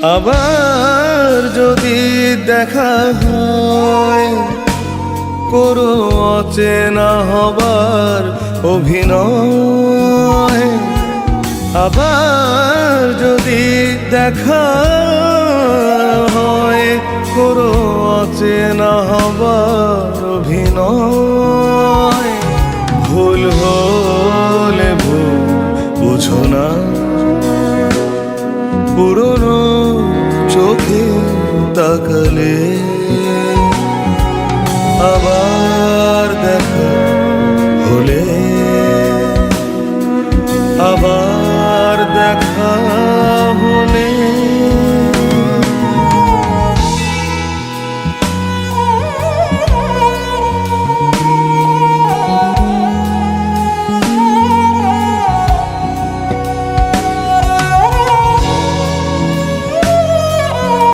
আবার যদি দেখা হয় করো অচেনা হবার অভিনয়। আবার যদি দেখা হয় করো অচেনা হবার অভিনয়। ভুল হলে ভুল বুঝো না, পুরনো চোখে তাকালে আবার